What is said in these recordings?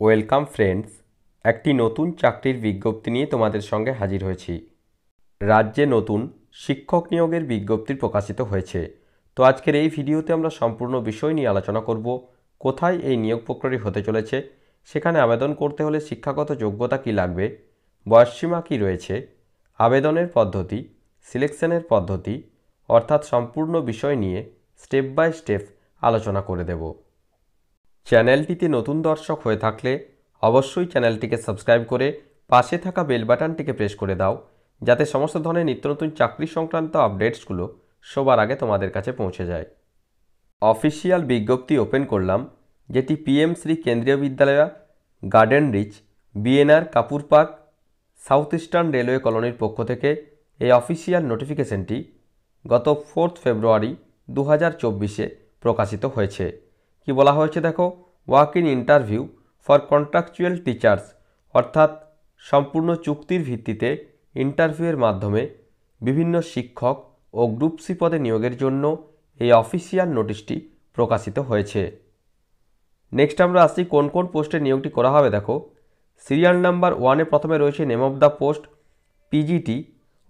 Welcome friends, একটি নতুন চাকরির বিজ্ঞপ্তি নিয়ে তোমাদের সঙ্গে হাজির হয়েছি। রাজ্যে নতুন শিক্ষক নিয়োগের বিজ্ঞপ্তি প্রকাশিত হয়েছে। তো আজকের এই ভিডিওতে আমরা সম্পূর্ণ বিষয় নিয়ে আলোচনা করব। কোথায় এই নিয়োগ প্রক্রিয়া হতে চলেছে, সেখানে আবেদন করতে হলে শিক্ষাগত যোগ্যতা কী লাগবে, বয়সসীমা কী রয়েছে, আবেদনের পদ্ধতি, সিলেকশনের পদ্ধতি, অর্থাৎ সম্পূর্ণ বিষয় নিয়ে স্টেপ বাই স্টেপ আলোচনা করে দেব। চ্যানেলটিতে নতুন দর্শক হয়ে থাকলে অবশ্যই চ্যানেলটিকে সাবস্ক্রাইব করে পাশে থাকা বেল বাটনটিকে প্রেস করে দাও, যাতে সমস্ত ধরনের নিত্য নতুন চাকরি সংক্রান্ত আপডেটসগুলো সবার আগে তোমাদের কাছে পৌঁছে যায়। অফিসিয়াল বিজ্ঞপ্তি ওপেন করলাম, যেটি PM Shri Kendriya Vidyalaya, Garden Reach, BNR Kapur Park, South Eastern Railway কলোনির পক্ষ থেকে এই অফিসিয়াল নোটিফিকেশনটি গত 4 ফেব্রুয়ারি 2024 প্রকাশিত হয়েছে। কি বলা হয়েছে দেখো, walk in interview for contractual teachers, অর্থাৎ সম্পূর্ণ চুক্তির ভিত্তিতে ইন্টারভিউয়ের মাধ্যমে বিভিন্ন শিক্ষক ও গ্রুপ সি পদে নিয়োগের জন্য এই অফিসিয়াল নোটিশটি প্রকাশিত হয়েছে। নেক্সট আমরা আসছি কোন কোন পোস্টে নিয়োগটি করা হবে। দেখো, সিরিয়াল নাম্বার 1-এ প্রথমে রয়েছে name of the post PGT,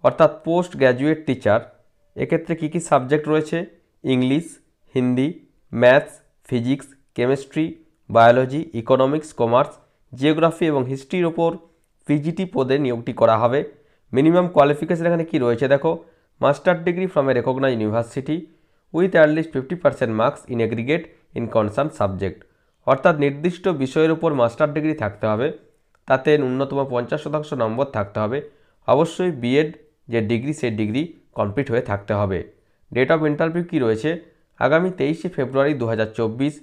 অর্থাৎ পোস্ট গ্র্যাজুয়েট টিচার। এক্ষেত্রে কী কী সাবজেক্ট রয়েছে? English, Hindi, maths, physics, chemistry, biology, economics, commerce, geography এবং হিস্ট্রির ওপর পিজিটি পদে নিয়োগটি করা হবে। মিনিমাম কোয়ালিফিকেশন এখানে কি রয়েছে দেখো, master degree from a recognise university with at least 50% marks in aggregate in concern subject, অর্থাৎ নির্দিষ্ট বিষয়ের উপর মাস্টার ডিগ্রি থাকতে হবে, তাতে ন্যূনতম 50% নম্বর থাকতে হবে। অবশ্যই বিএড যে ডিগ্রি সেই ডিগ্রি কমপ্লিট হয়ে থাকতে হবে। ডেট অফ ইন্টারভিউ কি রয়েছে? আগামী 23 ফেব্রুয়ারি 2024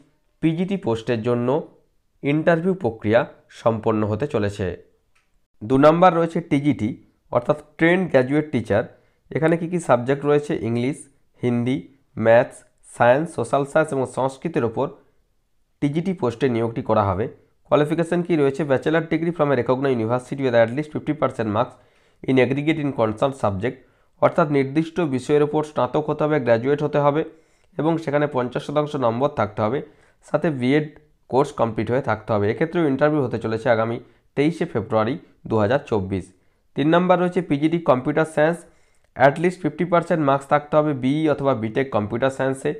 পিজিটি পোস্টের জন্য ইন্টারভিউ প্রক্রিয়া সম্পন্ন হতে চলেছে। 2 নম্বর রয়েছে টিজিটি, অর্থাৎ ট্রেন্ড গ্র্যাজুয়েট টিচার। এখানে কি কি সাবজেক্ট রয়েছে? English, Hindi, maths, science, social science এবং সংস্কৃতের ওপর টিজিটি পোস্টে নিয়োগটি করা হবে। কোয়ালিফিকেশন কি রয়েছে? Bachelor degree from a recognise university with at least 50% marks in aggregate in concern subject, অর্থাৎ নির্দিষ্ট বিষয়ের ওপর স্নাতক হতে হবে, গ্র্যাজুয়েট হতে হবে এবং সেখানে 50% নম্বর থাকতে হবে, সাথে বিএড কোর্স কমপ্লিট হয়ে থাকতে হবে। এক্ষেত্রেও ইন্টারভিউ হতে চলেছে আগামী 23 ফেব্রুয়ারি 2024। 3 নম্বর রয়েছে PGT computer science, at least 50% marks থাকতে হবে বিই অথবা বিটেক কম্পিউটার সায়েন্সে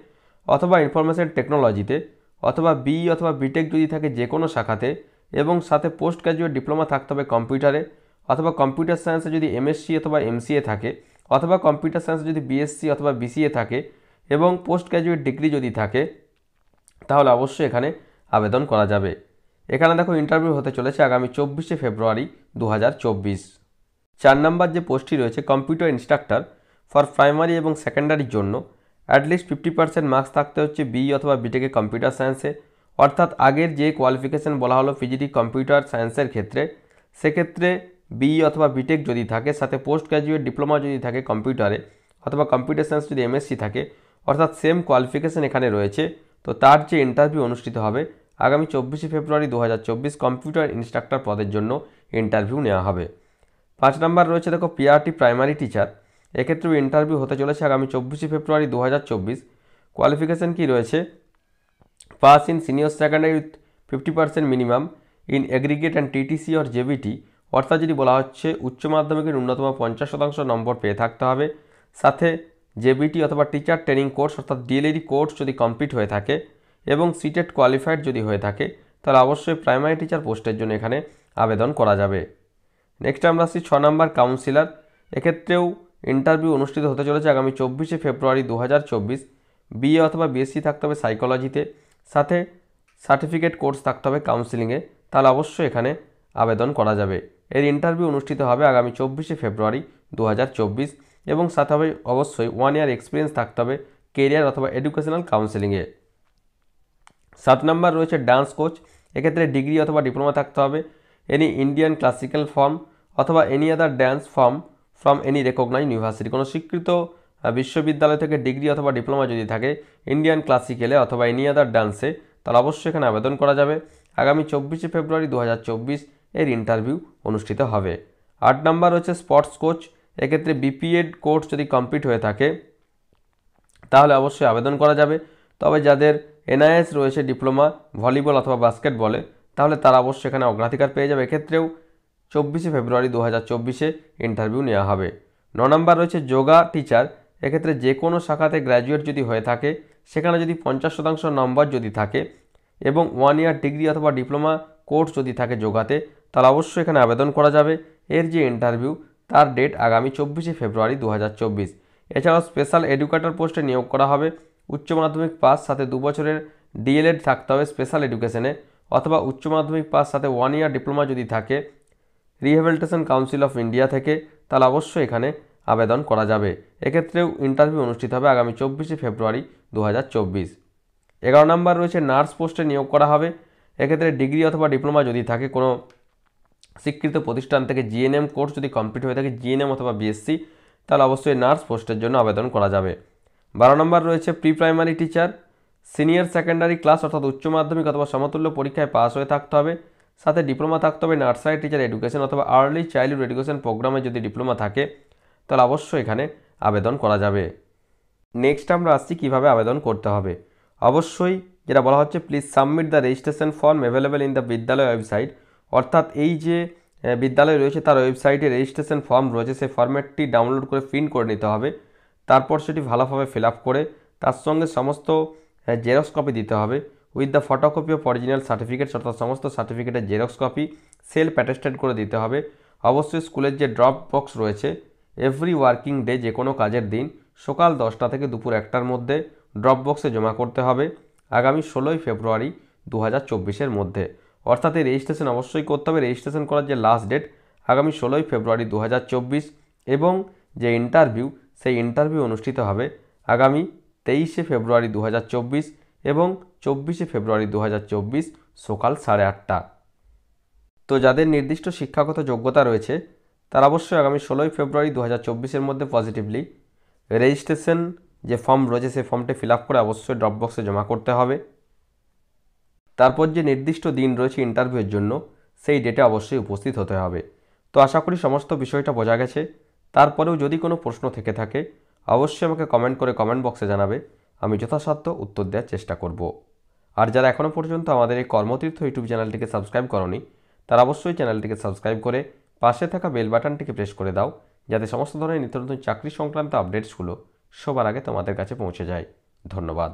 অথবা ইনফরমেশন টেকনোলজিতে, অথবা বিই অথবা বিটেক যদি থাকে যে কোনো শাখাতে, এবং সাথে পোস্ট গ্র্যাজুয়েট ডিপ্লোমা থাকতে হবে কম্পিউটারে, অথবা কম্পিউটার সায়েন্সে যদি এমএসসি অথবা এমসিএ থাকে, অথবা কম্পিউটার সায়েন্সে যদি বিএসসি অথবা বিসিএ থাকে এবং পোস্ট গ্র্যাজুয়েট ডিগ্রি যদি থাকে, তাহলে অবশ্যই এখানে আবেদন করা যাবে। এখানে দেখো ইন্টারভিউ হতে চলেছে আগামী 24 ফেব্রুয়ারি 2024। 4 নম্বর যে পোস্টটি রয়েছে কম্পিউটার ইনস্ট্রাক্টর ফর প্রাইমারি এবং সেকেন্ডারির জন্য অ্যাটলিস্ট 50% মার্কস থাকতে হচ্ছে বিই অথবা বিটেকে কম্পিউটার সায়েন্সে, অর্থাৎ আগের যে কোয়ালিফিকেশন বলা হলো পিজিটি কম্পিউটার সায়েন্সের ক্ষেত্রে, সেক্ষেত্রে বিই অথবা বিটেক যদি থাকে, সাথে পোস্ট গ্র্যাজুয়েট ডিপ্লোমা যদি থাকে কম্পিউটারে, অথবা কম্পিউটার সায়েন্স যদি এমএসসি থাকে, অর্থাৎ সেম কোয়ালিফিকেশন এখানে রয়েছে। তো তার যে ইন্টারভিউ অনুষ্ঠিত হবে আগামী 24 ফেব্রুয়ারি 2024 কম্পিউটার ইনস্ট্রাক্টর পদের জন্য ইন্টারভিউ নেওয়া হবে। 5 নম্বর রয়েছে দেখো পিআরটি প্রাইমারি টিচার। এক্ষেত্রেও ইন্টারভিউ হতে চলেছে আগামী 24 ফেব্রুয়ারি 2024। কোয়ালিফিকেশন কি রয়েছে? Pass in senior secondary with 50% minimum in aggregate and TTC or JBT, অর্থাৎ যদি বলা হচ্ছে উচ্চ মাধ্যমিকের ন্যূনতম 50% নম্বর পেয়ে থাকতে হবে, সাথে জেবিটি অথবা টিচার ট্রেনিং কোর্স অর্থাৎ ডিএলইডি কোর্স যদি কমপ্লিট হয়ে থাকে এবং সিটেট কোয়ালিফাইড যদি হয়ে থাকে, তাহলে অবশ্যই প্রাইমারি টিচার পোস্টের জন্য এখানে আবেদন করা যাবে। নেক্সট আমরা আসছি 6 নম্বর কাউন্সিলর। এক্ষেত্রেও ইন্টারভিউ অনুষ্ঠিত হতে চলেছে আগামী 24 ফেব্রুয়ারি 2024। বিএ অথবা বিএসসি থাকতে হবে সাইকোলজিতে, সাথে সার্টিফিকেট কোর্স থাকতে হবে কাউন্সিলিংয়ে, তাহলে অবশ্যই এখানে আবেদন করা যাবে। এর ইন্টারভিউ অনুষ্ঠিত হবে আগামী 24 ফেব্রুয়ারি 2024 এবং সাথে হবে অবশ্যই 1 ইয়ার এক্সপিরিয়েন্স থাকতে হবে কেরিয়ার অথবা এডুকেশনাল কাউন্সিলিংয়ে। 7 নম্বর রয়েছে ডান্স কোচ। এক্ষেত্রে ডিগ্রি অথবা ডিপ্লোমা থাকতে হবে এনি ইন্ডিয়ান ক্লাসিক্যাল ফর্ম অথবা any other dance form from any recognise university, কোনো স্বীকৃত বিশ্ববিদ্যালয় থেকে ডিগ্রি অথবা ডিপ্লোমা যদি থাকে ইন্ডিয়ান ক্লাসিক্যালে অথবা এনি আদার ডান্সে, তাহলে অবশ্যই এখানে আবেদন করা যাবে। আগামী 24 ফেব্রুয়ারি 2024 এর ইন্টারভিউ অনুষ্ঠিত হবে। 8 নম্বর রয়েছে স্পোর্টস কোচ। এক্ষেত্রে বিপিএড কোর্স যদি কমপ্লিট হয়ে থাকে তাহলে অবশ্যই আবেদন করা যাবে, তবে যাদের এনআইএস রয়েছে ডিপ্লোমা ভলিবল অথবা বাস্কেটবলে, তাহলে তারা অবশ্যই এখানে অগ্রাধিকার পেয়ে যাবে। এক্ষেত্রেও 24শে ফেব্রুয়ারি 2024 ইন্টারভিউ নেওয়া হবে। 9 নম্বর রয়েছে যোগা টিচার। এক্ষেত্রে যে কোনো শাখাতে গ্র্যাজুয়েট যদি হয়ে থাকে, সেখানে যদি 50% নম্বর যদি থাকে এবং 1 ইয়ার ডিগ্রি অথবা ডিপ্লোমা কোর্স যদি থাকে যোগাতে, তাহলে অবশ্যই এখানে আবেদন করা যাবে। এর যে ইন্টারভিউ তার ডেট আগামী 24শে ফেব্রুয়ারি 2024। এছাড়াও স্পেশাল এডুকেটর পোস্টে নিয়োগ করা হবে। উচ্চ মাধ্যমিক পাস সাথে 2 বছরের ডিএলএড থাকতে হবে স্পেশাল এডুকেশনে, অথবা উচ্চ মাধ্যমিক পাস সাথে 1 ইয়ার ডিপ্লোমা যদি থাকে রিহ্যাবিলিটেশন কাউন্সিল অফ ইন্ডিয়া থেকে, তাহলে অবশ্যই এখানে আবেদন করা যাবে। এক্ষেত্রেও ইন্টারভিউ অনুষ্ঠিত হবে আগামী 24শে ফেব্রুয়ারি 2024। 11 নম্বর রয়েছে নার্স পোস্টে নিয়োগ করা হবে। এক্ষেত্রে ডিগ্রি অথবা ডিপ্লোমা যদি থাকে কোনো স্বীকৃত প্রতিষ্ঠান থেকে, জিএনএম কোর্স যদি কমপ্লিট হয়ে থাকে, জিএনএম অথবা বিএসসি, তাহলে অবশ্যই নার্স পোস্টের জন্য আবেদন করা যাবে। 12 নম্বর রয়েছে pre primary teacher. Senior secondary class অর্থাৎ উচ্চ মাধ্যমিক অথবা সমতুল্য পরীক্ষায় পাস হয়ে থাকতে হবে, সাথে ডিপ্লোমা থাকতে হবে নার্সারি টিচার এডুকেশন অথবা আর্লি চাইল্ডহুড এডুকেশন প্রোগ্রামে যদি ডিপ্লোমা থাকে, তাহলে অবশ্যই এখানে আবেদন করা যাবে। নেক্সট আমরা আসছি কীভাবে আবেদন করতে হবে। অবশ্যই যেটা বলা হচ্ছে, please submit the registration form available in the বিদ্যালয় ওয়েবসাইট। অর্থাৎ এই যে বিদ্যালয় রয়েছে তার ওয়েবসাইটে রেজিস্ট্রেশন ফর্ম রয়েছে, সেই ফর্ম্যাটটি ডাউনলোড করে প্রিন্ট করে নিতে হবে। তারপর সেটি ভালোভাবে ফিল আপ করে তার সঙ্গে সমস্ত জেরক্স কপি দিতে হবে with the photocopy of original certificates, অর্থাৎ সমস্ত সার্টিফিকেটের জেরক্স কপি সেলফ অ্যাটেস্টেড করে দিতে হবে। অবশ্যই স্কুলের যে ড্রপ বক্স রয়েছে, এভরি ওয়ার্কিং ডে যে কোনো কাজের দিন সকাল 10টা থেকে দুপুর 1টার মধ্যে ড্রপ বক্সে জমা করতে হবে আগামী 16ই ফেব্রুয়ারি 2024 মধ্যে। অর্থাৎ এই রেজিস্ট্রেশন অবশ্যই করতে হবে। রেজিস্ট্রেশন করার যে লাস্ট ডেট আগামী 16ই ফেব্রুয়ারি 2024 এবং যে ইন্টারভিউ সেই ইন্টারভিউ অনুষ্ঠিত হবে আগামী 23শে ফেব্রুয়ারি 2024 এবং 24শে ফেব্রুয়ারি 2024 সকাল 8:30। তো যাদের নির্দিষ্ট শিক্ষাগত যোগ্যতা রয়েছে তারা অবশ্যই আগামী 16ই ফেব্রুয়ারি 2024 মধ্যে পজিটিভলি রেজিস্ট্রেশন যে ফর্ম রয়েছে সেই ফর্মটি ফিল আপ করে অবশ্যই ড্রপ বক্সে জমা করতে হবে। তারপর যে নির্দিষ্ট দিন রয়েছে ইন্টারভিউয়ের জন্য সেই ডেটে অবশ্যই উপস্থিত হতে হবে। তো আশা করি সমস্ত বিষয়টা বোঝা গেছে। তারপরেও যদি কোনো প্রশ্ন থেকে থাকে অবশ্যই আমাকে কমেন্ট করে কমেন্ট বক্সে জানাবে, আমি যথাসাধ্য উত্তর দেওয়ার চেষ্টা করব। আর যারা এখনও পর্যন্ত আমাদের এই কর্মতীর্থ ইউটিউব চ্যানেলটিকে সাবস্ক্রাইব করনি, তারা অবশ্যই চ্যানেলটিকে সাবস্ক্রাইব করে পাশে থাকা বেল বাটনটিকে প্রেস করে দাও, যাতে সমস্ত ধরনের নিত্য নতুন চাকরি সংক্রান্ত আপডেটসগুলো সবার আগে তোমাদের কাছে পৌঁছে যায়। ধন্যবাদ।